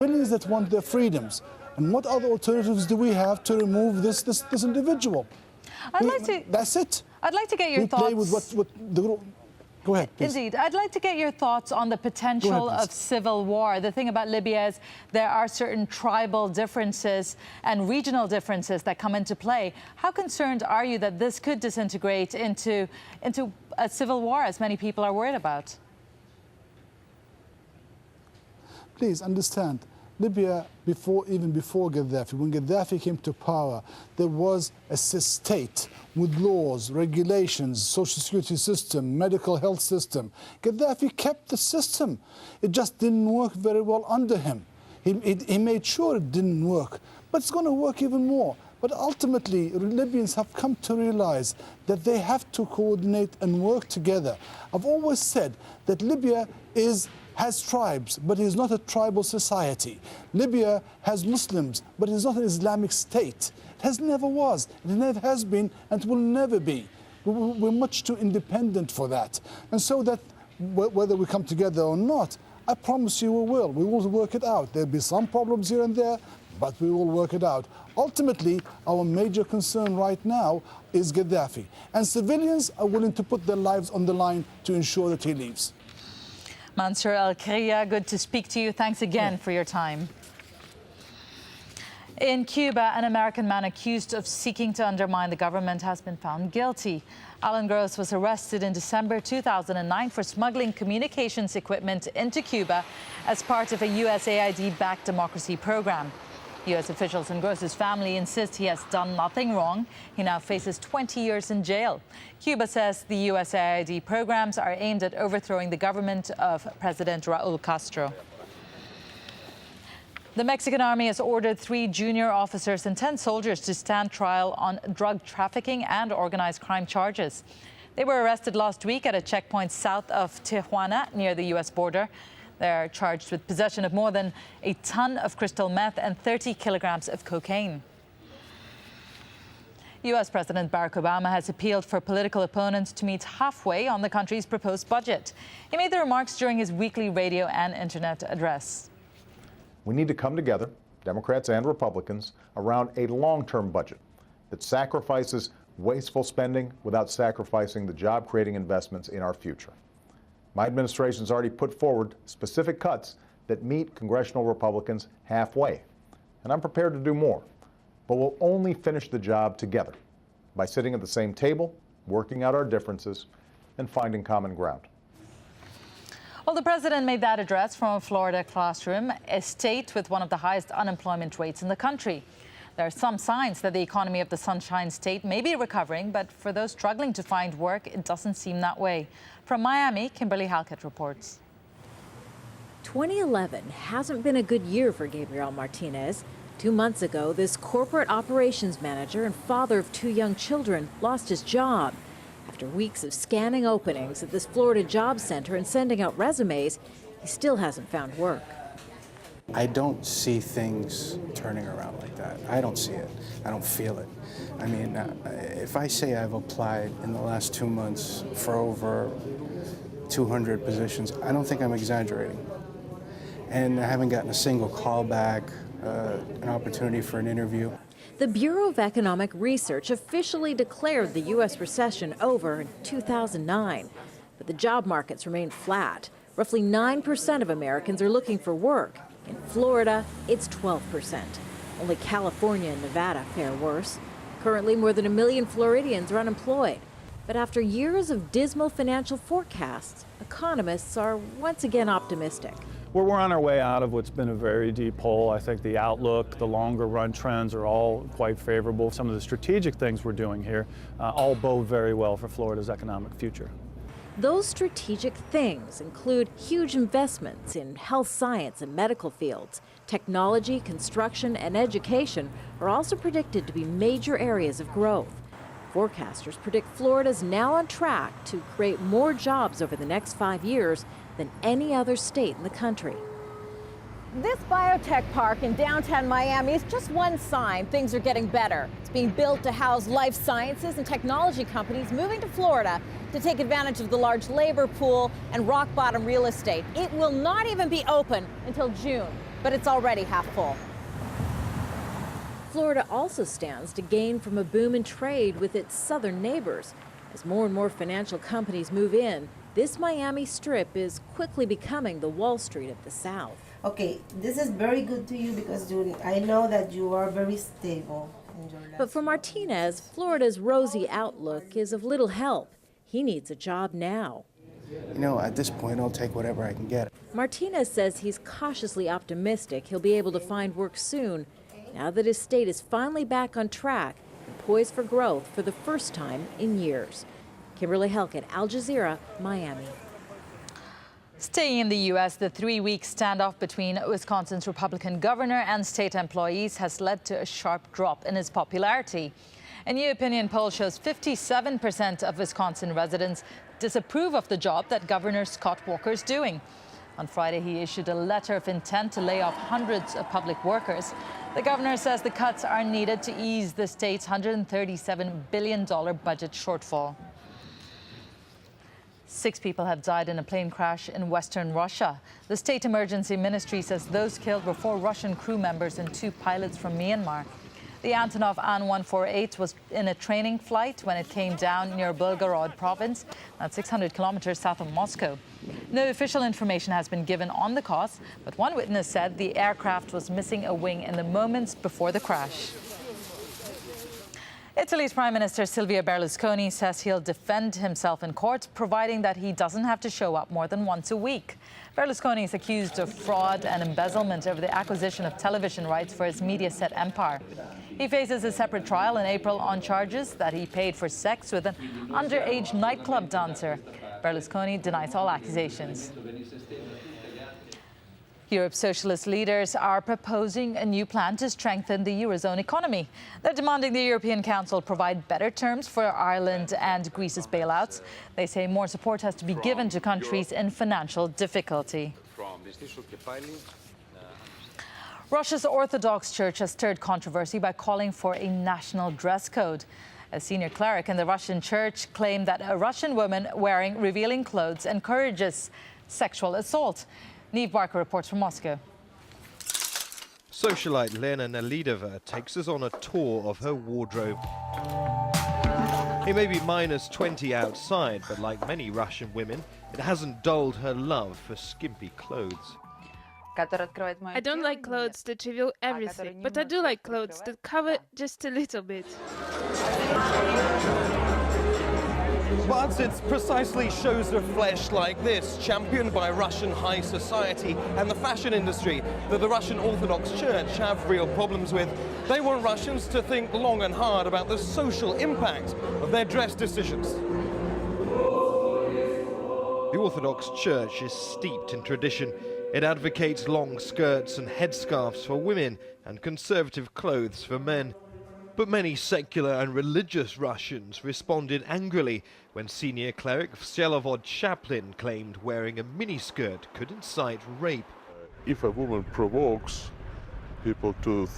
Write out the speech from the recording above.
Millions that want their freedoms. And what other alternatives do we have to remove this individual? That's it. I'd like to get your thoughts. Play with what the... Go ahead, please. Indeed. I'd like to get your thoughts on the potential of civil war. The thing about Libya is there are certain tribal differences and regional differences that come into play. How concerned are you that this could disintegrate into a civil war, as many people are worried about? Please understand, Libya, even before Gaddafi, when Gaddafi came to power, there was a state with laws, regulations, social security system, medical health system. Gaddafi kept the system. It just didn't work very well under him. He made sure it didn't work, but it's going to work even more. But ultimately, Libyans have come to realize that they have to coordinate and work together. I've always said that Libya has tribes, but it is not a tribal society. Libya has Muslims, but it is not an Islamic state. It never was, it never has been, and it will never be. We're much too independent for that. And so that whether we come together or not, I promise you we will. We will work it out. There'll be some problems here and there, but we will work it out. Ultimately, our major concern right now is Gaddafi. And civilians are willing to put their lives on the line to ensure that he leaves. Mansour Al-Kriya, good to speak to you. Thanks again for your time. In Cuba, an American man accused of seeking to undermine the government has been found guilty. Alan Gross was arrested in December 2009 for smuggling communications equipment into Cuba as part of a USAID-backed democracy program. U.S. officials and Gross's family insist he has done nothing wrong. He now faces 20 years in jail. Cuba says the USAID programs are aimed at overthrowing the government of President Raul Castro. The Mexican army has ordered 3 junior officers and 10 soldiers to stand trial on drug trafficking and organized crime charges. They were arrested last week at a checkpoint south of Tijuana near the U.S. border. They're charged with possession of more than a ton of crystal meth and 30 kilograms of cocaine. U.S. President Barack Obama has appealed for political opponents to meet halfway on the country's proposed budget. He made the remarks during his weekly radio and internet address. We need to come together, Democrats and Republicans, around a long-term budget that sacrifices wasteful spending without sacrificing the job-creating investments in our future. My administration has already put forward specific cuts that meet congressional Republicans halfway, and I'm prepared to do more. But we'll only finish the job together by sitting at the same table, working out our differences, and finding common ground. Well, the president made that address from a Florida classroom, a state with one of the highest unemployment rates in the country. There are some signs that the economy of the Sunshine State may be recovering, but for those struggling to find work, it doesn't seem that way. From Miami, Kimberly Halkett reports. 2011 hasn't been a good year for Gabriel Martinez. 2 months ago, this corporate operations manager and father of 2 young children lost his job. After weeks of scanning openings at this Florida job center and sending out resumes, he still hasn't found work. I don't see things turning around like that. I don't see it. I don't feel it. I mean, if I say I've applied in the last 2 months for over 200 positions, I don't think I'm exaggerating. And I haven't gotten a single call back, an opportunity for an interview. The Bureau of Economic Research officially declared the U.S. recession over in 2009, but the job markets remain flat. Roughly 9% of Americans are looking for work. In Florida, it's 12%. Only California and Nevada fare worse. Currently, more than 1 million Floridians are unemployed. But after years of dismal financial forecasts, economists are once again optimistic. We're on our way out of what's been a very deep hole. I think the outlook, the longer run trends are all quite favorable. Some of the strategic things we're doing here all bode very well for Florida's economic future. Those strategic things include huge investments in health science and medical fields. Technology, construction, and education are also predicted to be major areas of growth. Forecasters predict Florida's now on track to create more jobs over the next 5 years than any other state in the country. This biotech park in downtown Miami is just one sign things are getting better. It's being built to house life sciences and technology companies moving to Florida to take advantage of the large labor pool and rock-bottom real estate. It will not even be open until June. but it's already half full. Florida also stands to gain from a boom in trade with its southern neighbors. As more and more financial companies move in, this Miami Strip is quickly becoming the Wall Street of the South. Okay, this is very good to you because I know that you are very stable in your life. But for Martinez, Florida's rosy outlook is of little help. He needs a job now. You know, at this point, I'll take whatever I can get. Martinez says he's cautiously optimistic he'll be able to find work soon, now that his state is finally back on track and poised for growth for the first time in years. Kimberly Helkett, AlJazeera, Miami. Staying in the U.S., the 3-week standoff between Wisconsin's Republican governor and state employees has led to a sharp drop in his popularity. A new opinion poll shows 57% of Wisconsin residents disapprove of the job that Governor Scott Walker is doing. On Friday, he issued a letter of intent to lay off hundreds of public workers. The governor says the cuts are needed to ease the state's $137 billion budget shortfall. 6 people have died in a plane crash in western Russia. The state emergency ministry says those killed were 4 Russian crew members and 2 pilots from Myanmar. The Antonov An-148 was in a training flight when it came down near Belgorod province, that's 600 kilometers south of Moscow. No official information has been given on the cause, but one witness said the aircraft was missing a wing in the moments before the crash. Italy's Prime Minister Silvio Berlusconi says he'll defend himself in court, providing that he doesn't have to show up more than once a week. Berlusconi is accused of fraud and embezzlement over the acquisition of television rights for his Mediaset empire. He faces a separate trial in April on charges that he paid for sex with an underage nightclub dancer. Berlusconi denies all accusations. Europe's socialist leaders are proposing a new plan to strengthen the Eurozone economy. They're demanding the European Council provide better terms for Ireland and Greece's bailouts. They say more support has to be given to countries in financial difficulty. Russia's Orthodox Church has stirred controversy by calling for a national dress code. A senior cleric in the Russian church claimed that a Russian woman wearing revealing clothes encourages sexual assault. Neve Barker reports from Moscow. Socialite Lena Nelidova takes us on a tour of her wardrobe. It may be minus 20 outside, but like many Russian women, it hasn't dulled her love for skimpy clothes. I don't like clothes that reveal everything, but I do like clothes that cover just a little bit. But it's precisely shows of flesh like this, championed by Russian high society and the fashion industry, that the Russian Orthodox Church have real problems with. They want Russians to think long and hard about the social impact of their dress decisions. The Orthodox Church is steeped in tradition. It advocates long skirts and headscarves for women and conservative clothes for men. But many secular and religious Russians responded angrily when senior cleric Vsevolod Chaplin claimed wearing a miniskirt could incite rape. If a woman provokes people to